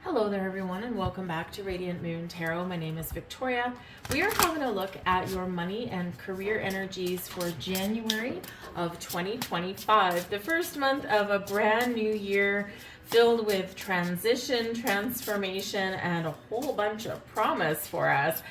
Hello there everyone, and welcome back to Radiant Moon Tarot. My name is Victoria. We are having a look at your money and career energies for January of 2025, the first month of a brand new year filled with transition, transformation, and a whole bunch of promise for us.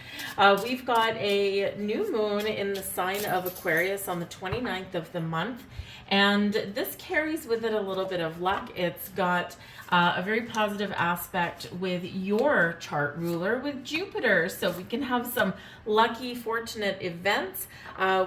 We've got a new moon in the sign of Aquarius on the 29th of the month, and this carries with it a little bit of luck. It's got a very positive aspect with your chart ruler, with Jupiter. So we can have some lucky, fortunate events.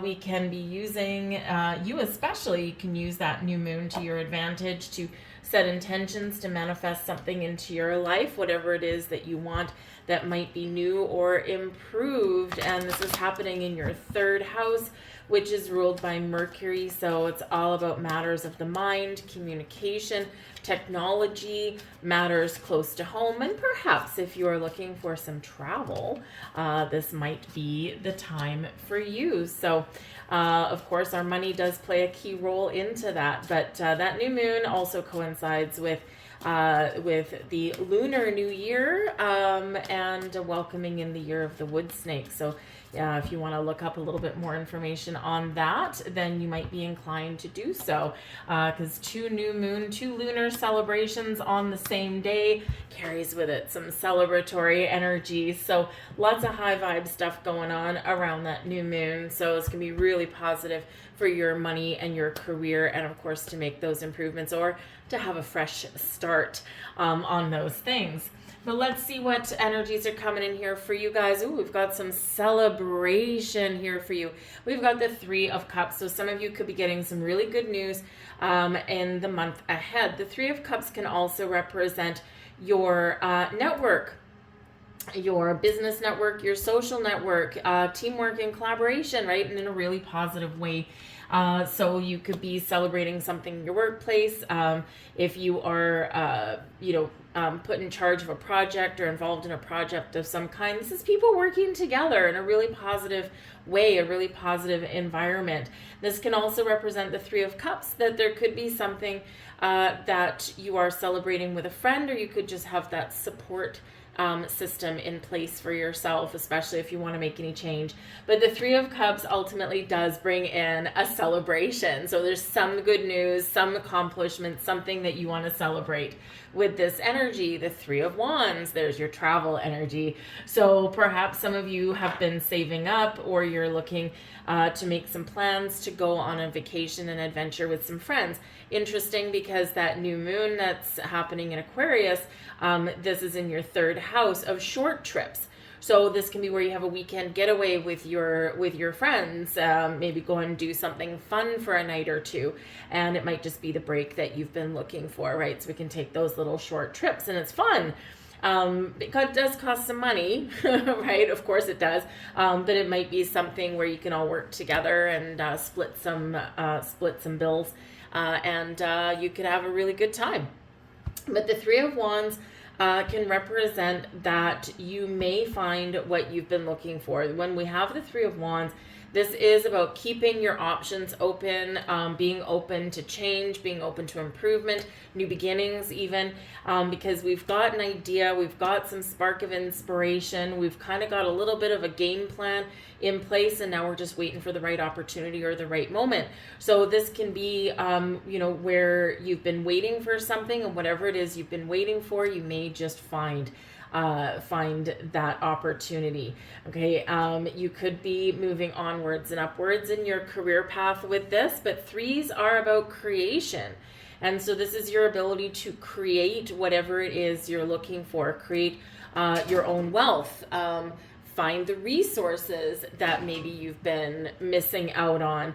We can be using, you especially can use that new moon to your advantage to set intentions to manifest something into your life, whatever it is that you want that might be new or improved. And this is happening in your third house, which is ruled by Mercury. So it's all about matters of the mind, communication, technology, matters close to home, and perhaps if you're looking for some travel, this might be the time for you. So of course our money does play a key role into that, but that new moon also coincides with the lunar new year and welcoming in the year of the wood snake. So if you want to look up a little bit more information on that, then you might be inclined to do so, because two lunar celebrations on the same day carries with it some celebratory energy. So lots of high vibe stuff going on around that new moon. So it's going to be really positive for your money and your career, and of course to make those improvements or to have a fresh start on those things. But let's see what energies are coming in here for you guys. Ooh, we've got some celebration here for you. We've got the Three of Cups. So some of you could be getting some really good news in the month ahead. The Three of Cups can also represent your network, your business network, your social network, teamwork and collaboration, right? And in a really positive way. So you could be celebrating something in your workplace. If you are, put in charge of a project or involved in a project of some kind, this is people working together in a really positive way, a really positive environment. This can also represent the Three of Cups, that there could be something that you are celebrating with a friend, or you could just have that support system in place for yourself, especially if you want to make any change. But the Three of Cups ultimately does bring in a celebration. So there's some good news, some accomplishment, something that you want to celebrate with this energy. The Three of Wands, there's your travel energy. So perhaps some of you have been saving up, or you're looking to make some plans to go on a vacation and adventure with some friends. Interesting, because that new moon that's happening in Aquarius, this is in your third house of short trips. So this can be where you have a weekend getaway with your friends, maybe go and do something fun for a night or two, and it might just be the break that you've been looking for, right? So we can take those little short trips, and it's fun. It does cost some money, right? Of course it does, but it might be something where you can all work together and split some bills, and you could have a really good time. But the Three of Wands can represent that you may find what you've been looking for. When we have the Three of Wands, this is about keeping your options open, being open to change, being open to improvement, new beginnings even, because we've got an idea, we've got some spark of inspiration, we've kind of got a little bit of a game plan in place, and now we're just waiting for the right opportunity or the right moment. So this can be, where you've been waiting for something, and whatever it is you've been waiting for, you may just find that opportunity. Okay, you could be moving onwards and upwards in your career path with this, but threes are about creation. And so this is your ability to create whatever it is you're looking for, create your own wealth, find the resources that maybe you've been missing out on,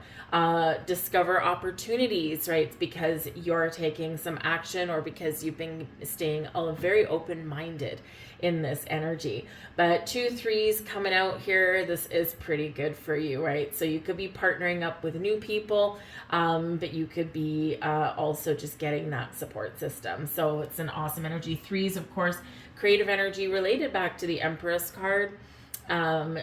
discover opportunities, right? Because you're taking some action, or because you've been staying very open-minded in this energy. But 2 3s coming out here, this is pretty good for you, right? So you could be partnering up with new people, but you could be also just getting that support system. So it's an awesome energy. 3s, of course, creative energy related back to the Empress card.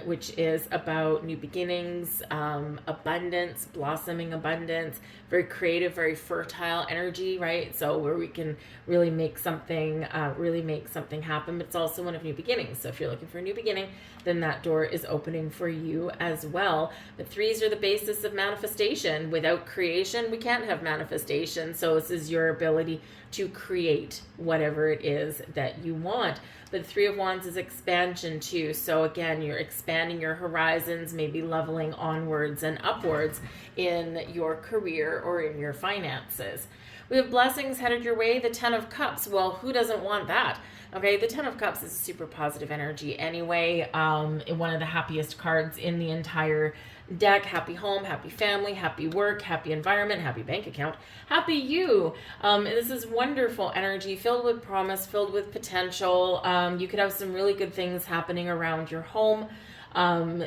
which is about new beginnings, abundance, blossoming abundance, very creative, very fertile energy, right? So where we can really make something happen. But it's also one of new beginnings. So if you're looking for a new beginning, then that door is opening for you as well. But threes are the basis of manifestation. Without creation, we can't have manifestation. So this is your ability to create whatever it is that you want. But Three of Wands is expansion too. So again, you're expanding your horizons, maybe leveling onwards and upwards in your career or in your finances. We have blessings headed your way. The Ten of Cups. Well, who doesn't want that? Okay, the Ten of Cups is a super positive energy anyway. One of the happiest cards in the entire deck. Happy home, happy family, happy work, happy environment, happy bank account, happy you. This is wonderful energy filled with promise, filled with potential. You could have some really good things happening around your home.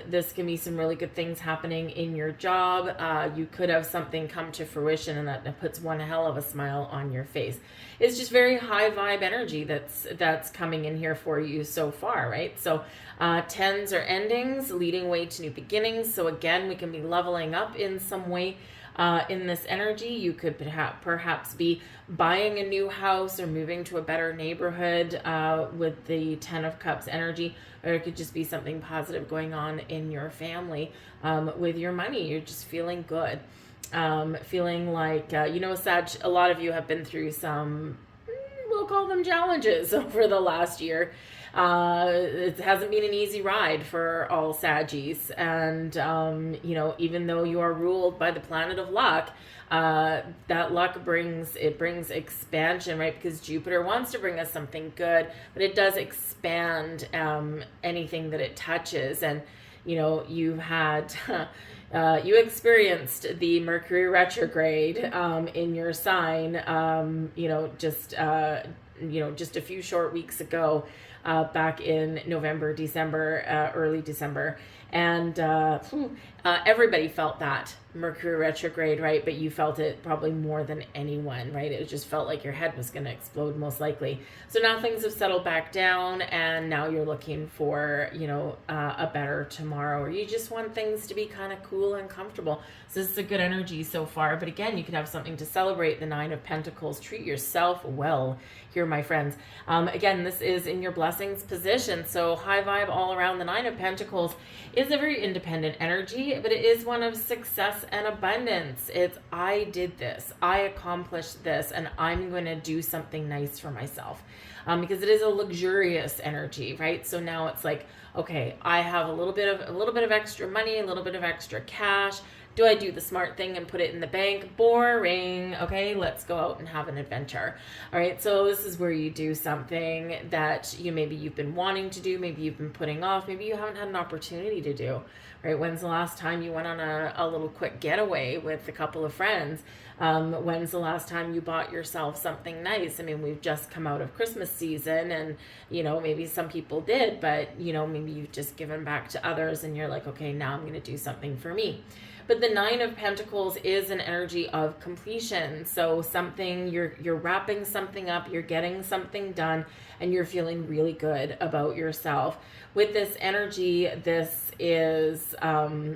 This can be some really good things happening in your job. You could have something come to fruition, and that puts one hell of a smile on your face. It's just very high vibe energy that's coming in here for you so far, right? So tens are endings, leading way to new beginnings. So again, we can be leveling up in some way. In this energy, you could perhaps be buying a new house or moving to a better neighborhood with the Ten of Cups energy, or it could just be something positive going on in your family with your money. You're just feeling good, feeling like, Sag, a lot of you have been through some, we'll call them challenges over the last year. It hasn't been an easy ride for all Saggies. And, even though you are ruled by the planet of luck, that luck brings expansion, right? Because Jupiter wants to bring us something good, but it does expand anything that it touches. And, you've had... you experienced the Mercury retrograde in your sign, just a few short weeks ago, back in November, December, early December. And everybody felt that Mercury retrograde, right? But you felt it probably more than anyone, right? It just felt like your head was going to explode most likely. So now things have settled back down, and now you're looking for, a better tomorrow, or you just want things to be kind of cool and comfortable. So this is a good energy so far. But again, you could have something to celebrate. The Nine of Pentacles. Treat yourself well here, my friends. Again, this is in your blessings position. So high vibe all around. The Nine of Pentacles is a very independent energy, but it is one of success and abundance. It's, I did this, I accomplished this, and I'm going to do something nice for myself. Because it is a luxurious energy, right? So now it's like, okay, I have a little bit of extra money, a little bit of extra cash. Do I do the smart thing and put it in the bank? Boring. Okay, let's go out and have an adventure. All right, so this is where you do something that maybe you've been wanting to do, maybe you've been putting off, maybe you haven't had an opportunity to do. Right? When's the last time you went on a little quick getaway with a couple of friends? When's the last time you bought yourself something nice? I mean, we've just come out of Christmas season, and maybe some people did, but maybe you've just given back to others, and you're like, okay, now I'm going to do something for me. But the Nine of Pentacles is an energy of completion. So something, you're wrapping something up, you're getting something done, and you're feeling really good about yourself. With this energy, this is, when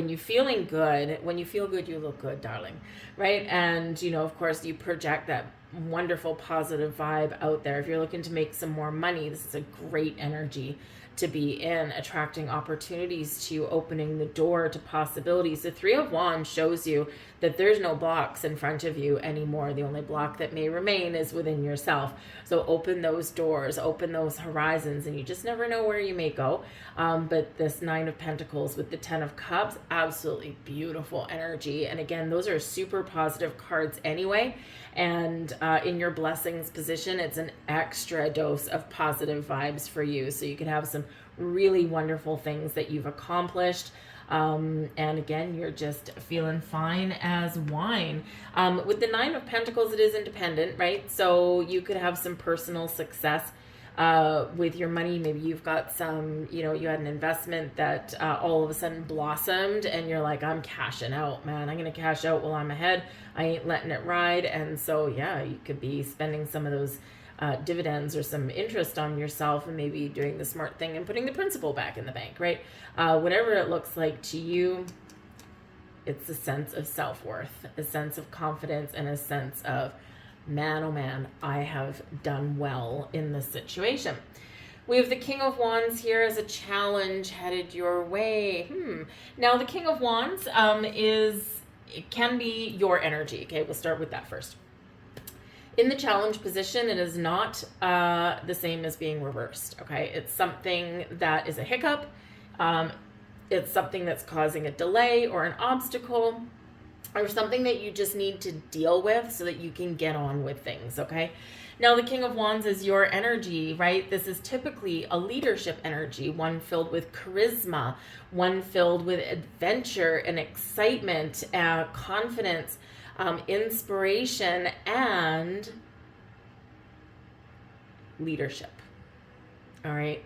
you feel good, you look good, darling, right? And, of course, you project that wonderful positive vibe out there. If you're looking to make some more money, this is a great energy to be in, attracting opportunities to you, opening the door to possibilities. The Three of Wands shows you that there's no blocks in front of you anymore. The only block that may remain is within yourself. So open those doors, open those horizons, and you just never know where you may go. But this Nine of Pentacles with the Ten of Cups, absolutely beautiful energy. And again, those are super positive cards anyway. And in your blessings position, it's an extra dose of positive vibes for you. So you can have some really wonderful things that you've accomplished. And again, you're just feeling fine as wine. With the Nine of Pentacles, it is independent, right? So you could have some personal success with your money. Maybe you've got some, you had an investment that all of a sudden blossomed, and you're like, I'm cashing out, man. I'm going to cash out while I'm ahead. I ain't letting it ride. And so, yeah, you could be spending some of those dividends or some interest on yourself, and maybe doing the smart thing and putting the principal back in the bank, right? Whatever it looks like to you, it's a sense of self-worth, a sense of confidence, and a sense of, man, oh man, I have done well in this situation. We have the King of Wands here as a challenge headed your way. Now, the King of Wands it can be your energy. Okay, we'll start with that first. In the challenge position, it is not the same as being reversed. Okay, it's something that is a hiccup. It's something that's causing a delay or an obstacle, or something that you just need to deal with so that you can get on with things, okay? Now, the King of Wands is your energy, right? This is typically a leadership energy, one filled with charisma, one filled with adventure and excitement, confidence, inspiration, and leadership, all right?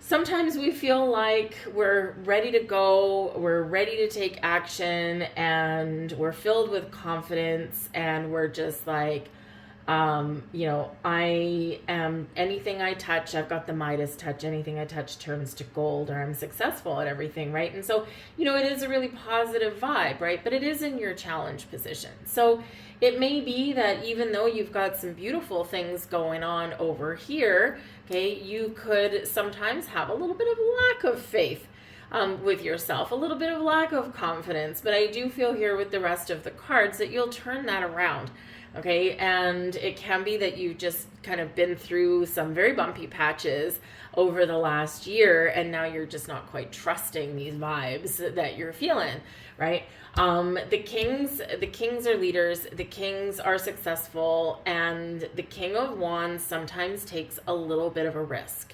Sometimes we feel like we're ready to go, we're ready to take action, and we're filled with confidence, and we're just like, I am, anything I touch, I've got the Midas touch, anything I touch turns to gold, or I'm successful at everything, right? And so, it is a really positive vibe, right? But it is in your challenge position. So it may be that even though you've got some beautiful things going on over here, okay, you could sometimes have a little bit of lack of faith with yourself, a little bit of lack of confidence. But I do feel here with the rest of the cards that you'll turn that around. Okay, and it can be that you've just kind of been through some very bumpy patches over the last year, and now you're just not quite trusting these vibes that you're feeling, right? The kings are leaders, the kings are successful, and the King of Wands sometimes takes a little bit of a risk,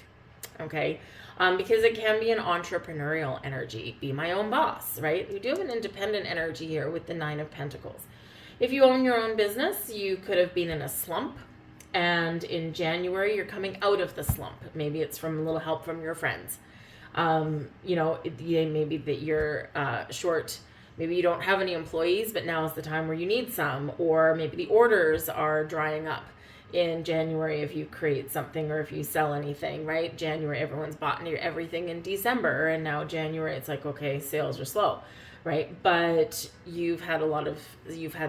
okay? Because it can be an entrepreneurial energy, be my own boss, right? We do have an independent energy here with the Nine of Pentacles. If you own your own business, you could have been in a slump, and in January, you're coming out of the slump. Maybe it's from a little help from your friends. Maybe that you're short, maybe you don't have any employees, but now is the time where you need some, or maybe the orders are drying up in January if you create something or if you sell anything, right? January, everyone's bought everything in December, and now January, it's like, okay, sales are slow. Right? But you've had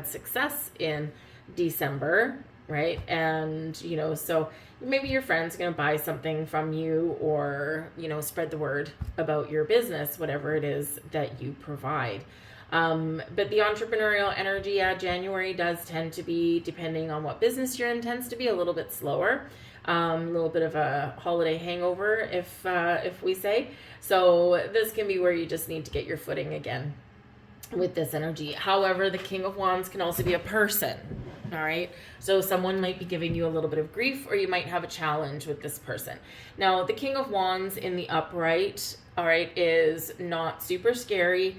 success in December, right? And, so maybe your friend's going to buy something from you, or, spread the word about your business, whatever it is that you provide. But the entrepreneurial energy, January does tend to be, depending on what business you're in, tends to be a little bit slower. A little bit of a holiday hangover, if we say. So this can be where you just need to get your footing again with this energy. However, the King of Wands can also be a person, all right? So someone might be giving you a little bit of grief, or you might have a challenge with this person. Now, the King of Wands in the upright, all right, is not super scary,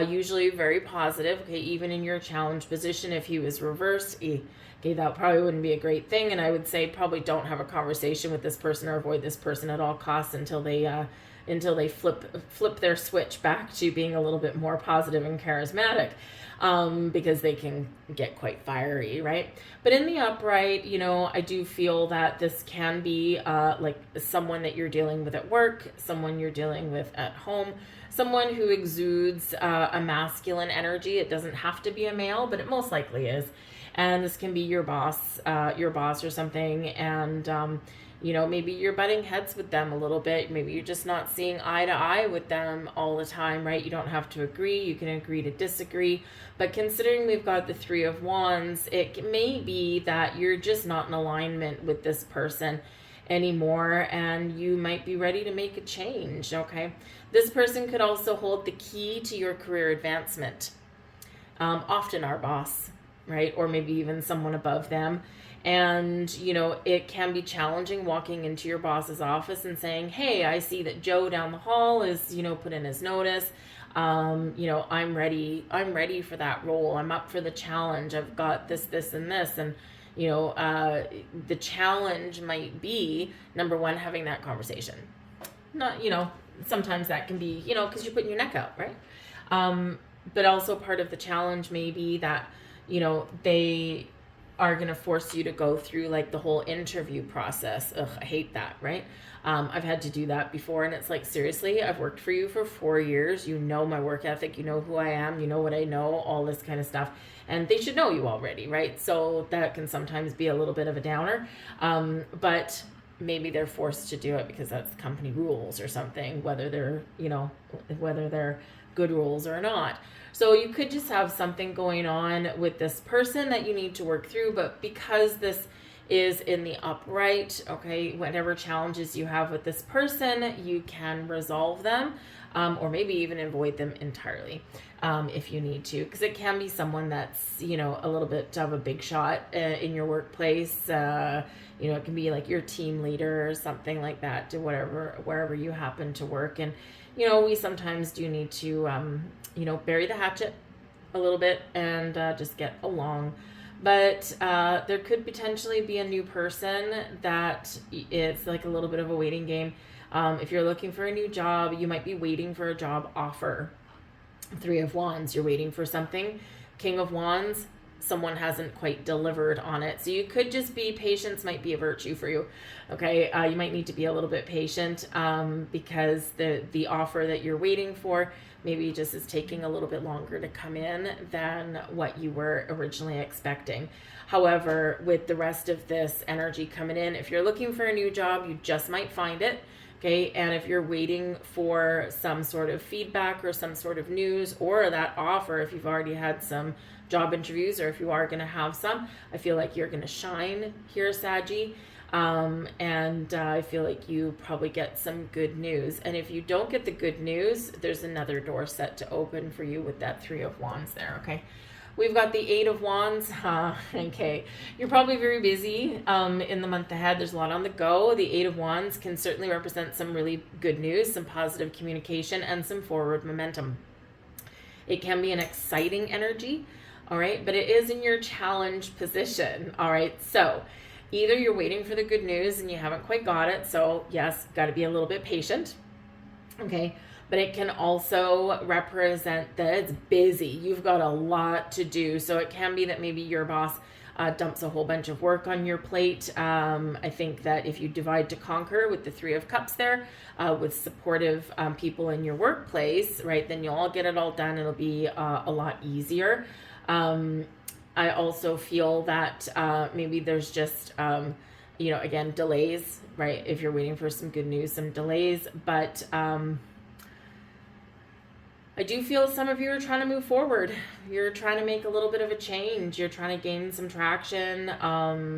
usually very positive, okay? Even in your challenge position, if he was reversed, okay, that probably wouldn't be a great thing, and I would say probably don't have a conversation with this person or avoid this person at all costs until they flip their switch back to being a little bit more positive and charismatic, because they can get quite fiery, right? But in the upright, I do feel that this can be like someone that you're dealing with at work, someone you're dealing with at home, someone who exudes a masculine energy. It doesn't have to be a male, but it most likely is. And this can be your boss or something, and maybe you're butting heads with them a little bit. Maybe you're just not seeing eye to eye with them all the time, right? You don't have to agree. You can agree to disagree. But considering we've got the Three of Wands, it may be that you're just not in alignment with this person anymore, and you might be ready to make a change, okay? This person could also hold the key to your career advancement. Often our boss, right? Or maybe even someone above them. And, it can be challenging walking into your boss's office and saying, hey, I see that Joe down the hall is, put in his notice. I'm ready for that role. I'm up for the challenge. I've got this, and this. And, the challenge might be, number one, having that conversation. Not, sometimes that can be, because you're putting your neck out, right? But also part of the challenge may be that, they are going to force you to go through like the whole interview process. Ugh, I hate that, right? I've had to do that before, and it's like, seriously, I've worked for you for 4 years. You know my work ethic. You know who I am. You know what I know, all this kind of stuff. And they should know you already, right? So that can sometimes be a little bit of a downer. But maybe they're forced to do it because that's company rules or something, whether they're, whether they're good rules or not. So you could just have something going on with this person that you need to work through, but because this is in the upright, okay, whatever challenges you have with this person, you can resolve them, or maybe even avoid them entirely, if you need to, because it can be someone that's, a little bit of a big shot in your workplace. It can be like your team leader or something like that, to wherever you happen to work. And we sometimes do need to bury the hatchet a little bit and just get along. But there could potentially be a new person that it's like a little bit of a waiting game. If you're looking for a new job, you might be waiting for a job offer. 3 of Wands, you're waiting for something. King of Wands, someone hasn't quite delivered on it. So you could just be, patience might be a virtue for you. Okay, you might need to be a little bit patient because the offer that you're waiting for maybe just is taking a little bit longer to come in than what you were originally expecting. However, with the rest of this energy coming in, if you're looking for a new job, you just might find it. Okay, and if you're waiting for some sort of feedback or some sort of news or that offer, if you've already had some job interviews or if you are going to have some, I feel like you're going to shine here, Saggy. And I feel like you probably get some good news. And if you don't get the good news, there's another door set to open for you with that 3 of Wands there, okay? We've got the 8 of Wands. Okay, you're probably very busy in the month ahead. There's a lot on the go. The 8 of Wands can certainly represent some really good news, some positive communication, and some forward momentum. It can be an exciting energy, all right? But it is in your challenge position, all right? So either you're waiting for the good news and you haven't quite got it. So yes, got to be a little bit patient, okay? But it can also represent that it's busy. You've got a lot to do. So it can be that maybe your boss dumps a whole bunch of work on your plate. I think that if you divide to conquer with the 3 of Cups there, with supportive people in your workplace, right, then you'll all get it all done. It'll be a lot easier. I also feel that maybe there's just, again, delays, right? If you're waiting for some good news, some delays. But I do feel some of you are trying to move forward. You're trying to make a little bit of a change. You're trying to gain some traction.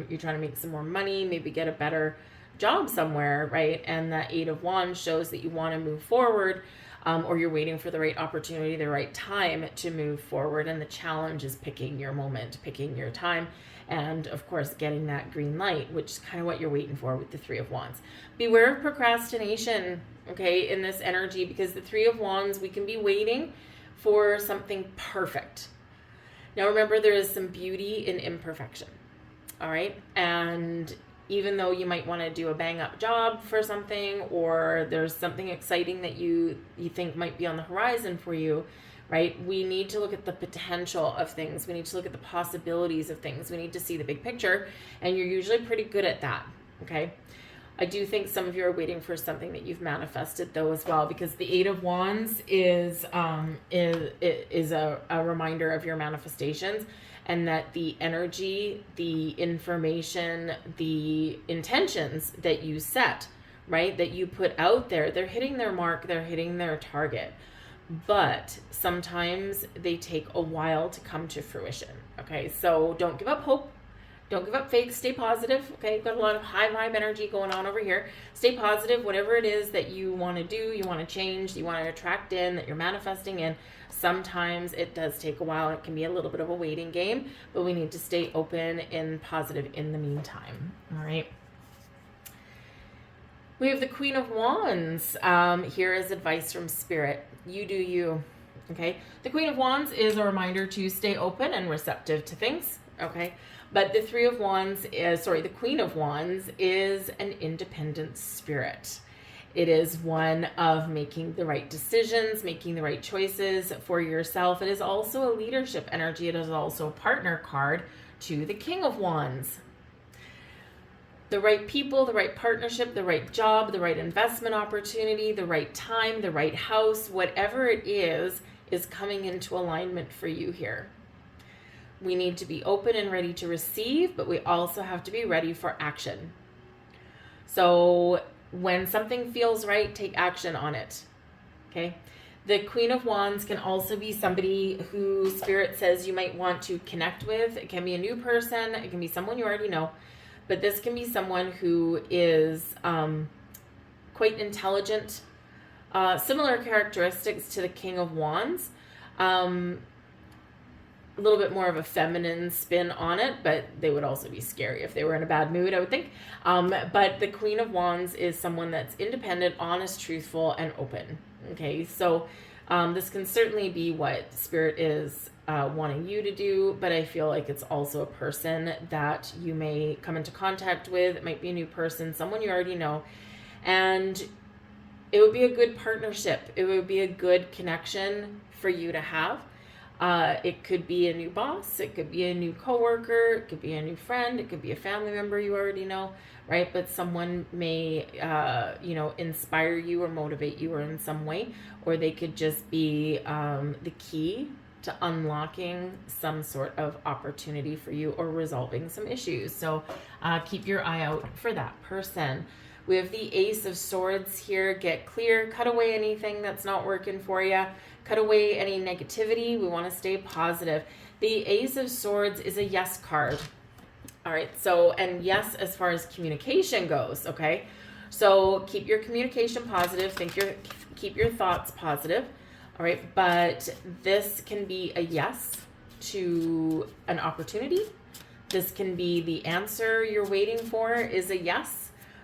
You're trying to make some more money, maybe get a better job somewhere, right? And that 8 of Wands shows that you want to move forward, or you're waiting for the right opportunity, the right time to move forward. And the challenge is picking your moment, picking your time, and of course, getting that green light, which is kind of what you're waiting for with the 3 of Wands. Beware of procrastination, okay, in this energy, because the 3 of Wands, we can be waiting for something perfect. Now, remember, there is some beauty in imperfection, all right? And even though you might want to do a bang up job for something, or there's something exciting that you think might be on the horizon for you, right? We need to look at the potential of things. We need to look at the possibilities of things. We need to see the big picture, and you're usually pretty good at that, okay? I do think some of you are waiting for something that you've manifested though as well, because the 8 of Wands is a reminder of your manifestations, and that the energy, the information, the intentions that you set, right, that you put out there, they're hitting their mark, they're hitting their target. But sometimes they take a while to come to fruition, okay? So don't give up hope. Don't give up faith. Stay positive, okay? Got a lot of high vibe energy going on over here. Stay positive. Whatever it is that you want to do, you want to change, you want to attract in, that you're manifesting in, sometimes it does take a while. It can be a little bit of a waiting game, but we need to stay open and positive in the meantime, all right? We have the Queen of Wands. Here is advice from Spirit. You do you, okay? The Queen of Wands is a reminder to stay open and receptive to things, okay? But the Queen of Wands is an independent spirit. It is one of making the right decisions, making the right choices for yourself. It is also a leadership energy. It is also a partner card to the King of Wands. The right people, the right partnership, the right job, the right investment opportunity, the right time, the right house, whatever it is coming into alignment for you here. We need to be open and ready to receive, but we also have to be ready for action. So when something feels right, take action on it. Okay? The Queen of Wands can also be somebody who Spirit says you might want to connect with. It can be a new person. It can be someone you already know. But this can be someone who is quite intelligent. Similar characteristics to the King of Wands. A little bit more of a feminine spin on it, but they would also be scary if they were in a bad mood, I would think. But the Queen of Wands is someone that's independent, honest, truthful, and open. Okay, so this can certainly be what Spirit is wanting you to do, but I feel like it's also a person that you may come into contact with. It might be a new person, someone you already know, and it would be a good partnership. It would be a good connection for you to have. It could be a new boss, it could be a new coworker, it could be a new friend, it could be a family member you already know, right? But someone may, inspire you or motivate you or in some way, or they could just be the key to unlocking some sort of opportunity for you or resolving some issues. So keep your eye out for that person. We have the Ace of Swords here. Get clear, cut away anything that's not working for you. Cut away any negativity. We want to stay positive. The Ace of Swords is a yes card. All right, so, and yes, as far as communication goes, okay? So keep your communication positive. Keep your thoughts positive. All right, but this can be a yes to an opportunity. This can be the answer you're waiting for is a yes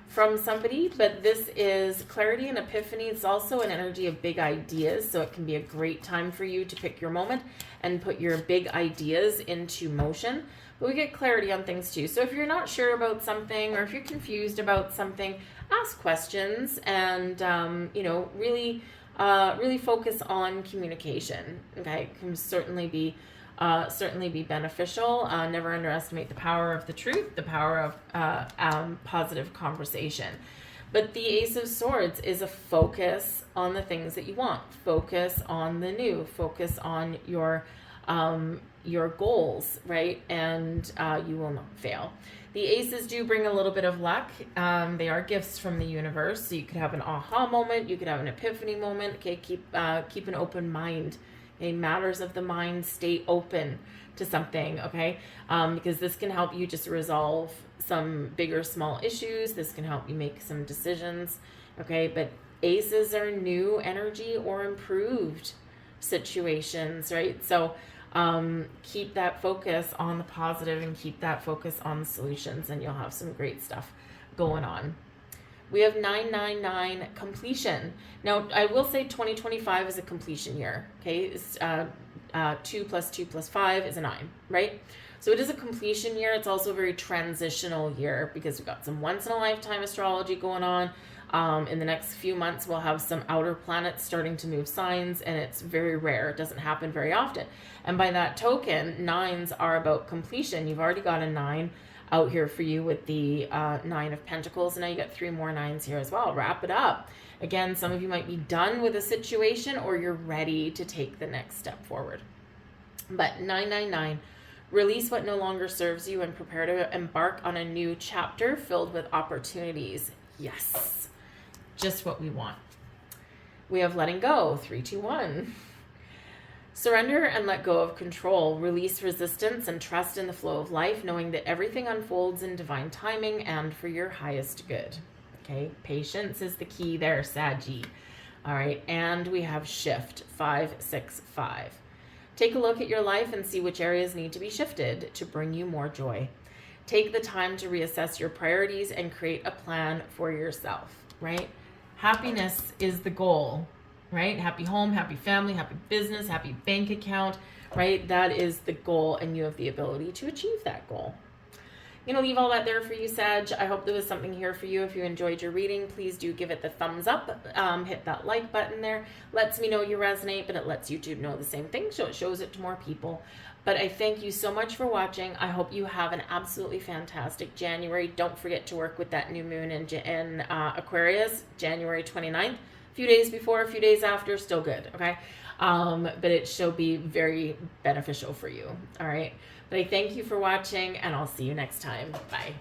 from somebody, but this is clarity and epiphany. It's also an energy of big ideas, so it can be a great time for you to pick your moment and put your big ideas into motion. But we get clarity on things too. So if you're not sure about something, or if you're confused about something, ask questions and really focus on communication. Okay, it can certainly be beneficial. Never underestimate the power of the truth, the power of positive conversation. But the Ace of Swords is a focus on the things that you want. Focus on the new. Focus on your goals, right? And you will not fail. The aces do bring a little bit of luck. They are gifts from the universe. So you could have an aha moment. You could have an epiphany moment. Okay, keep an open mind. Okay, matters of the mind, stay open to something, okay? Because this can help you just resolve some big or small issues. This can help you make some decisions, okay? But aces are new energy or improved situations, right? So keep that focus on the positive and keep that focus on the solutions, and you'll have some great stuff going on. We have 999 completion. Now, I will say 2025 is a completion year, okay? It's 2 plus 2 plus 5 is a 9, right? So it is a completion year. It's also a very transitional year because we've got some once-in-a-lifetime astrology going on. In the next few months, we'll have some outer planets starting to move signs, and it's very rare. It doesn't happen very often. And by that token, 9s are about completion. You've already got a 9 out here for you with the 9 of Pentacles. And now you got 3 more 9s here as well. Wrap it up. Again, some of you might be done with a situation, or you're ready to take the next step forward. But 999, release what no longer serves you and prepare to embark on a new chapter filled with opportunities. Yes, just what we want. We have letting go, 321. Surrender and let go of control. Release resistance and trust in the flow of life, knowing that everything unfolds in divine timing and for your highest good. Okay, patience is the key there, Saggy. All right, and we have shift, 565. Take a look at your life and see which areas need to be shifted to bring you more joy. Take the time to reassess your priorities and create a plan for yourself, right? Happiness is the goal. Right? Happy home, happy family, happy business, happy bank account, right? That is the goal, and you have the ability to achieve that goal. I'm going to leave all that there for you, Sag. I hope there was something here for you. If you enjoyed your reading, please do give it the thumbs up. Hit that like button there. Lets me know you resonate, but it lets YouTube know the same thing, so it shows it to more people. But I thank you so much for watching. I hope you have an absolutely fantastic January. Don't forget to work with that new moon in Aquarius, January 29th. A few days before, a few days after, still good, okay? But it shall be very beneficial for you, all right? But I thank you for watching, and I'll see you next time. Bye.